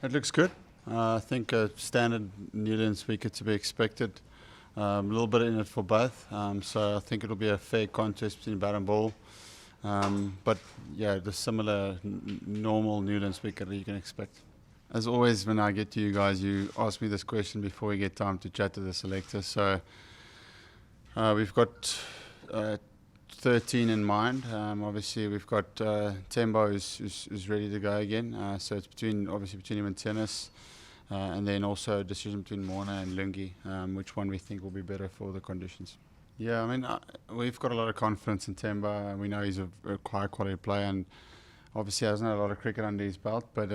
It looks good. I think a standard Newlands wicket to be expected. A little bit in it for both. So I think it'll be a fair contest between bat and ball. But yeah, the similar normal Newlands wicket that you can expect. As always, when I get to you guys, you ask me this question before we get time to chat to the selector. So we've got 13 in mind. Obviously, we've got Temba who's ready to go again. So it's between him and Theunis, and then also a decision between Morne and Lungi, which one we think will be better for the conditions. Yeah, I mean, we've got a lot of confidence in Temba. We know he's a high quality player, and obviously hasn't had a lot of cricket under his belt, but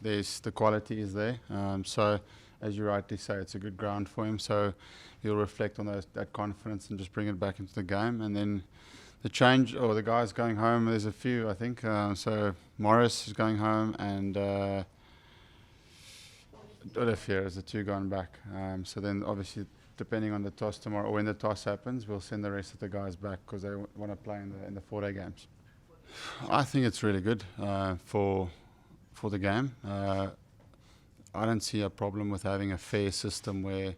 there's the quality is there. So as you rightly say, it's a good ground for him. So he'll reflect on that confidence and just bring it back into the game. And then the change, or the guys going home, there's a few, I think. So Morris is going home, and Olivier is the two going back. So then obviously, depending on the toss tomorrow, or when the toss happens, we'll send the rest of the guys back because they want to play in the 4-day games. I think it's really good for the game. I don't see a problem with having a fair system where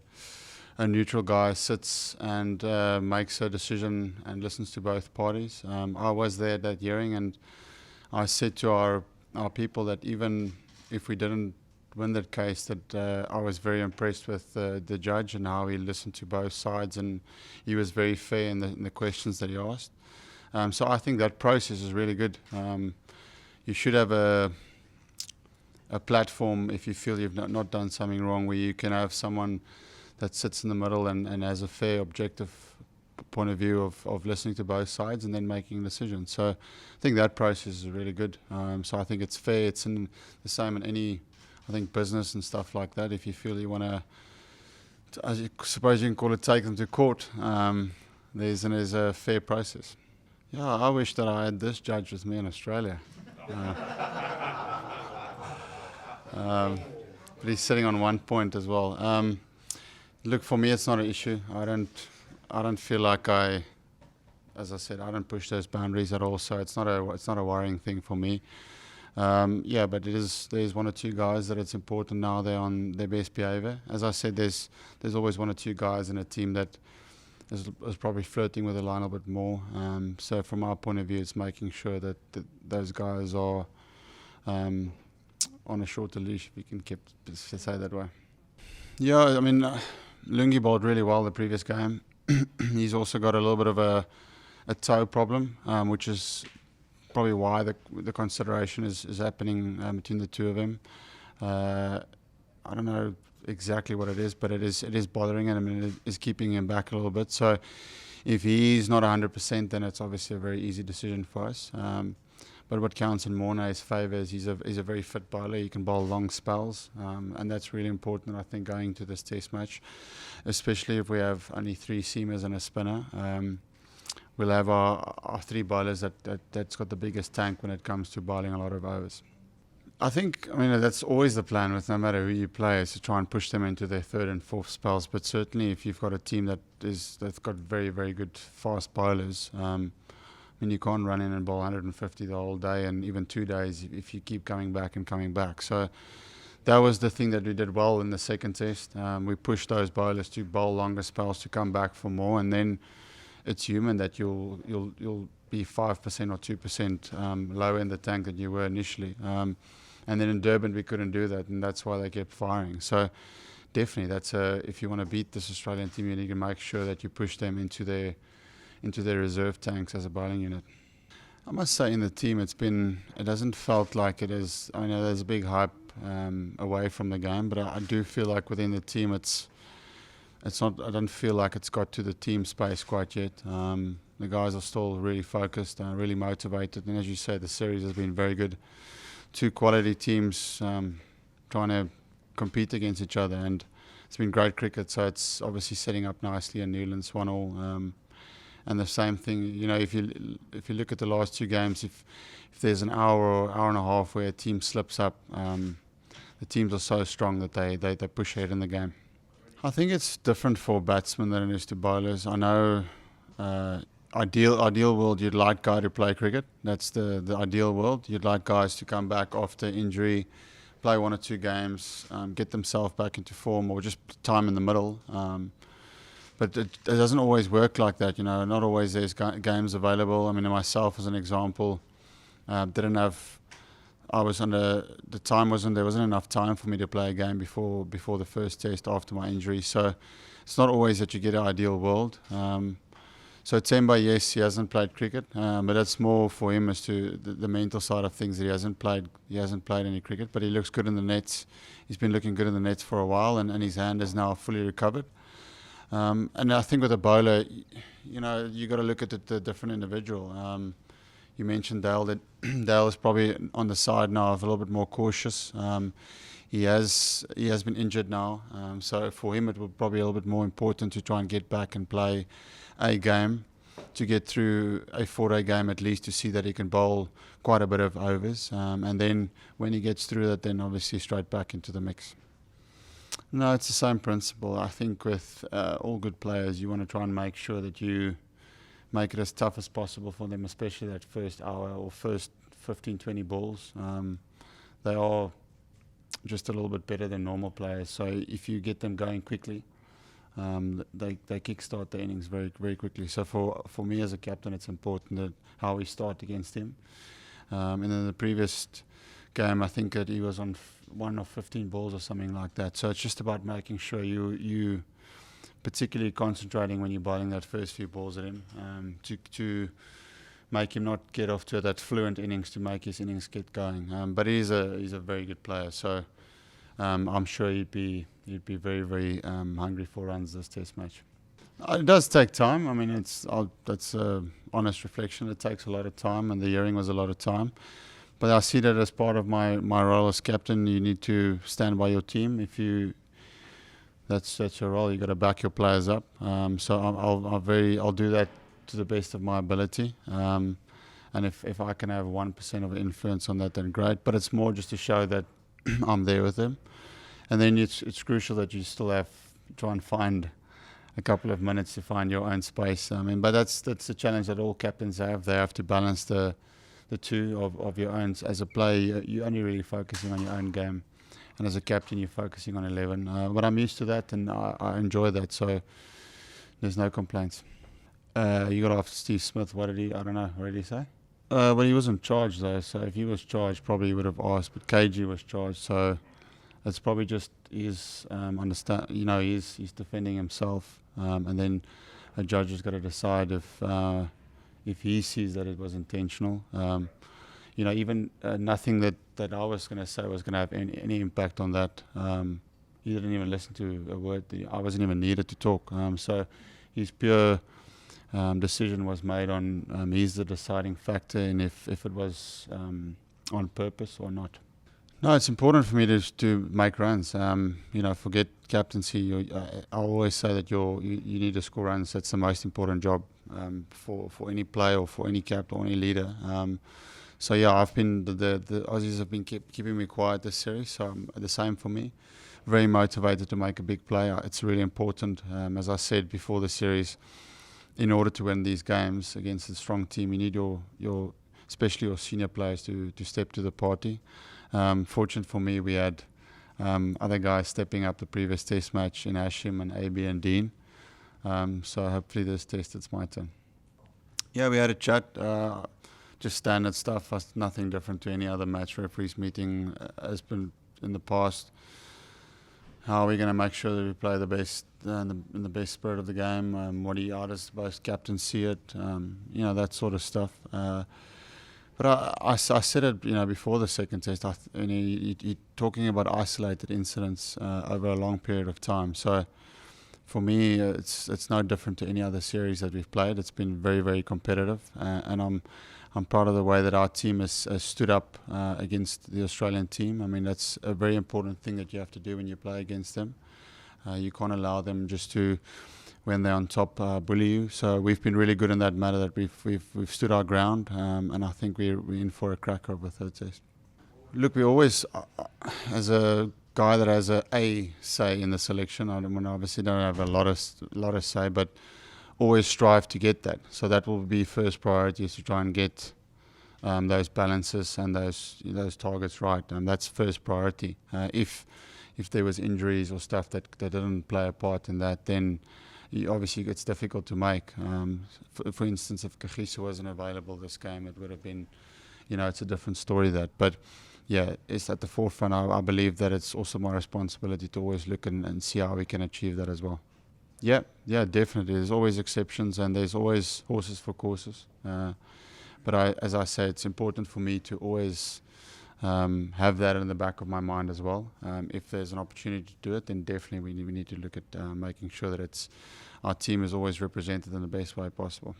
a neutral guy sits and makes a decision and listens to both parties. I was there at that hearing, and I said to our people that even if we didn't win that case, that I was very impressed with the judge and how he listened to both sides, and he was very fair in the questions that he asked. So I think that process is really good. You should have a platform if you feel you've not done something wrong, where you can have someone that sits in the middle and has a fair, objective point of view of listening to both sides and then making decisions. So I think that process is really good. So I think it's fair. It's in the same in any, I think, business and stuff like that. If you feel you want to, I suppose you can call it, take them to court, there's a fair process. Yeah, I wish that I had this judge with me in Australia. But he's sitting on 1 point as well. Look, for me, it's not an issue. I don't feel like as I said, I don't push those boundaries at all. So it's not a worrying thing for me. Yeah, but there's one or two guys that it's important now they're on their best behaviour. As I said, there's always one or two guys in a team that is probably flirting with the line a bit more. So from our point of view, it's making sure that those guys are on a shorter leash, if you can say that way. Yeah, I mean, Lungi bowled really well the previous game. He's also got a little bit of a toe problem, which is probably why the consideration is happening between the two of them. I don't know exactly what it is, but it is bothering him. I mean, it is keeping him back a little bit. So if he's not 100%, then it's obviously a very easy decision for us. But what counts in Morne's favour is he's a very fit bowler. He can bowl long spells, and that's really important, I think, going to this test match, especially if we have only 3 seamers and a spinner. We'll have our 3 bowlers that's got the biggest tank when it comes to bowling a lot of overs. I think, I mean, that's always the plan with no matter who you play, is to try and push them into their 3rd and 4th spells. But certainly if you've got a team that's got very, very good fast bowlers, I mean, you can't run in and bowl 150 the whole day, and even 2 days if you keep coming back and coming back. So that was the thing that we did well in the second test. We pushed those bowlers to bowl longer spells to come back for more, and then it's human that you'll be 5% or 2% lower in the tank than you were initially. And then in Durban we couldn't do that, and that's why they kept firing. So definitely, if you want to beat this Australian team, you need to make sure that you push them into their reserve tanks as a bowling unit. I must say, in the team, it hasn't felt like it is. I know there's a big hype away from the game, but I do feel like within the team, it's not. I don't feel like it's got to the team space quite yet. The guys are still really focused, really motivated, and as you say, the series has been very good. 2 quality teams trying to compete against each other, and it's been great cricket. So it's obviously setting up nicely in Newlands, 1-1. And the same thing, you know, if you look at the last 2 games, if there's an hour or hour and a half where a team slips up, the teams are so strong that they push ahead in the game. I think it's different for batsmen than it is to bowlers. I know ideal world, you'd like guys to play cricket. That's the ideal world. You'd like guys to come back after injury, play 1 or 2 games, get themselves back into form, or just time in the middle. But it doesn't always work like that, Not always there's games available. I mean, myself as an example, I was there wasn't enough time for me to play a game before the first test after my injury. So it's not always that you get an ideal world. So Temba, yes, he hasn't played cricket, but that's more for him as to the mental side of things, that he hasn't played any cricket, but he looks good in the nets. He's been looking good in the nets for a while, and his hand is now fully recovered. And I think with a bowler, you got to look at the different individual. You mentioned Dale, that Dale is probably on the side now of a little bit more cautious. He has been injured now, so for him it will probably be a little bit more important to try and get back and play a game, to get through a 4-day game at least, to see that he can bowl quite a bit of overs, and then when he gets through that, then obviously straight back into the mix. No, it's the same principle. I think with all good players, you want to try and make sure that you make it as tough as possible for them, especially that first hour or first 15, 20 balls. They are just a little bit better than normal players. So if you get them going quickly, they kickstart the innings very, very quickly. So for me as a captain, it's important that how we start against him. And then the previous game, I think that he was on 1 of 15 balls or something like that. So it's just about making sure you particularly concentrating when you're bowling that first few balls at him, to make him not get off to that fluent innings, to make his innings get going. But he's a very good player, so I'm sure he'd be very, very hungry for runs this test match. It does take time. I mean, that's an honest reflection. It takes a lot of time, and the hearing was a lot of time. But I see that as part of my role as captain. You need to stand by your team. That's your role. You got to back your players up. So I'll do that to the best of my ability. And if I can have 1% of influence on that, then great. But it's more just to show that I'm there with them. And then it's crucial that you still try and find a couple of minutes to find your own space. I mean, but that's the challenge that all captains have. They have to balance the two of your own. As a player, you're only really focusing on your own game. And as a captain, you're focusing on 11. But I'm used to that, and I enjoy that. So there's no complaints. You got off Steve Smith. I don't know. What did he say? Well, he wasn't charged though. So if he was charged, probably he would have asked. But KG was charged. So it's probably just his he's defending himself, and then a judge has got to decide if he sees that it was intentional. Even nothing that I was going to say was going to have any impact on that. He didn't even listen to a word. I wasn't even needed to talk. So his pure decision was made on he's the deciding factor, and if it was on purpose or not. No, it's important for me to make runs. Forget captaincy. I always say that you need to score runs. That's the most important job for any player or for any captain or any leader. So yeah, I've been the Aussies have been keeping me quiet this series. So the same for me. Very motivated to make a big play. It's really important. As I said before the series, in order to win these games against a strong team, you need your especially your senior players to step to the party. Fortunate for me, we had other guys stepping up the previous test match in Hashim and AB and Dean. So hopefully this test it's my turn. Yeah, we had a chat. Just standard stuff. Nothing different to any other match referees meeting has been in the past. How are we going to make sure that we play the best in the best spirit of the game? How does both captains see it? That sort of stuff. But I said it, before the second test. You're talking about isolated incidents over a long period of time. So for me, it's no different to any other series that we've played. It's been very, very competitive, and I'm proud of the way that our team has stood up against the Australian team. I mean, that's a very important thing that you have to do when you play against them. You can't allow them just to, when they're on top, bully you. So we've been really good in that matter, that we've stood our ground, and I think we're in for a cracker of a third test. Look, we always, as a guy that has a say in the selection, obviously don't have a lot of say, but always strive to get that. So that will be first priority, is to try and get those balances and those targets right. That's first priority. If there was injuries or stuff that didn't play a part in that, then obviously it's difficult to make. For instance, if Kagiso wasn't available this game, it would have been, it's a different story that. But yeah, it's at the forefront. I believe that it's also my responsibility to always look and see how we can achieve that as well. Yeah, definitely. There's always exceptions and there's always horses for courses. But as I say, it's important for me to always have that in the back of my mind as well. If there's an opportunity to do it, then definitely we need to look at making sure that our team is always represented in the best way possible.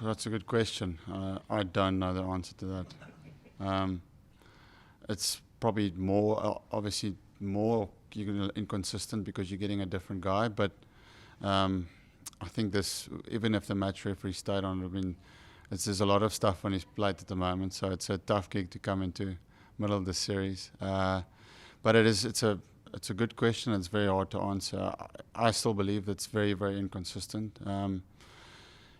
That's a good question. I don't know the answer to that. It's probably obviously more inconsistent because you're getting a different guy. But I think even if the match referee stayed on, there's a lot of stuff on his plate at the moment, so it's a tough gig to come into middle of the series. But it's a good question. It's very hard to answer. I still believe that's very, very inconsistent,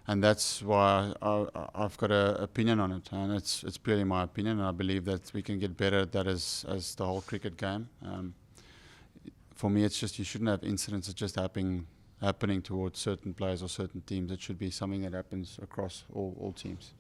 and that's why I've got an opinion on it, and it's purely my opinion. And I believe that we can get better at that as the whole cricket game. For me, it's just you shouldn't have incidents that just happening towards certain players or certain teams. It should be something that happens across all teams.